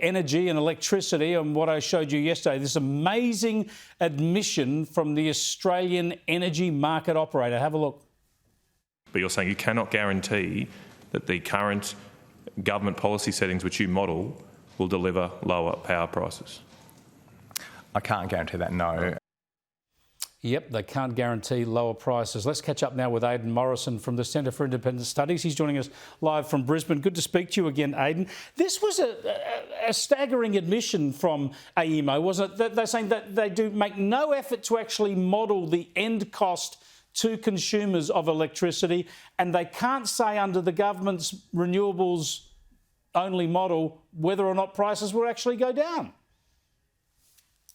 energy and electricity, and what I showed you yesterday, this amazing admission from the Australian energy market operator. Have a look. But you're saying you cannot guarantee that the current government policy settings which you model will deliver lower power prices? I can't guarantee that, no. Yep, they can't guarantee lower prices. Let's catch up now with Aidan Morrison from the Centre for Independent Studies. He's joining us live from Brisbane. Good to speak to you again, Aidan. This was a staggering admission from AEMO, wasn't it? They're saying that they do make no effort to actually model the end cost to consumers of electricity, and they can't say under the government's renewables only model whether or not prices will actually go down.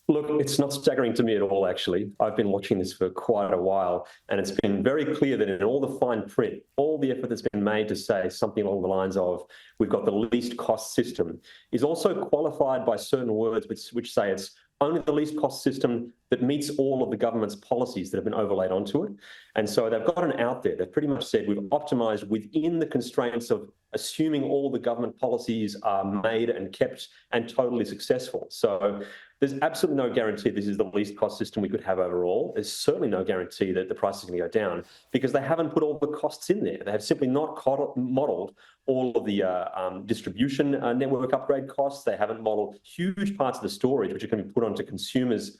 Look, it's not staggering to me at all, actually. I've been watching this for quite a while, and it's been very clear that in all the fine print, all the effort that's been made to say something along the lines of we've got the least cost system is also qualified by certain words which say it's only the least cost system that meets all of the government's policies that have been overlaid onto it. And so they've got an out there. They've pretty much said we've optimised within the constraints of assuming all the government policies are made and kept and totally successful. So there's absolutely no guarantee this is the least cost system we could have overall. There's certainly no guarantee that the price is going to go down because they haven't put all the costs in there. They have simply not modelled all of the distribution network upgrade costs. They haven't modelled huge parts of the storage, which are going to be put onto consumers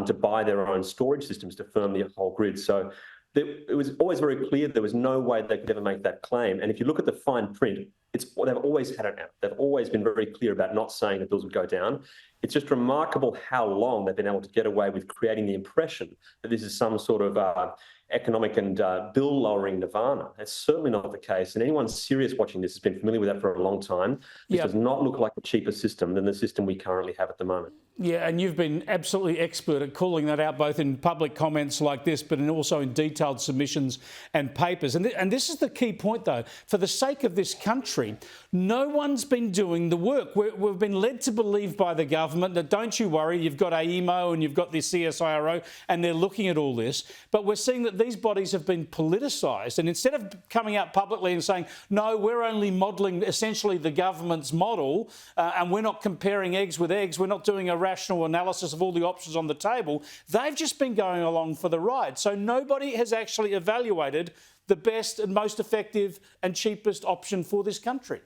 to buy their own storage systems to firm the whole grid. So it was always very clear there was no way they could ever make that claim. And if you look at the fine print, they've always had it out. They've always been very clear about not saying that bills would go down. It's just remarkable how long they've been able to get away with creating the impression that this is some sort of economic and bill-lowering nirvana. That's certainly not the case. And anyone serious watching this has been familiar with that for a long time. This does not look like a cheaper system than the system we currently have at the moment. Yeah, and you've been absolutely expert at calling that out, both in public comments like this, but also in detailed submissions and papers. And this is the key point, though. For the sake of this country, no one's been doing the work. We've been led to believe by the government that, don't you worry, you've got AEMO and you've got the CSIRO, and they're looking at all this. But we're seeing that these bodies have been politicised. And instead of coming out publicly and saying, no, we're only modelling essentially the government's model, and we're not comparing eggs with eggs, we're not doing a rational analysis of all the options on the table, they've just been going along for the ride. So nobody has actually evaluated the best and most effective and cheapest option for this country.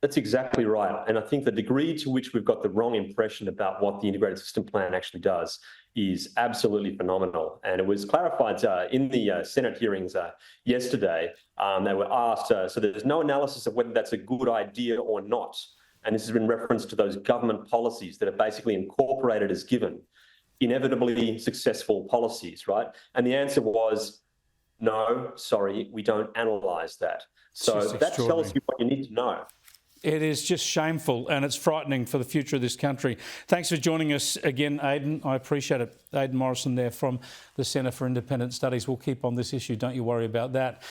That's exactly right. And I think the degree to which we've got the wrong impression about what the integrated system plan actually does is absolutely phenomenal. And it was clarified in the Senate hearings yesterday. They were asked, so there's no analysis of whether that's a good idea or not. And this is in reference to those government policies that are basically incorporated as given, inevitably successful policies, right? And the answer was, no, sorry, we don't analyse that. So that tells you what you need to know. It is just shameful, and it's frightening for the future of this country. Thanks for joining us again, Aidan. I appreciate it. Aidan Morrison there from the Centre for Independent Studies. We'll keep on this issue. Don't you worry about that.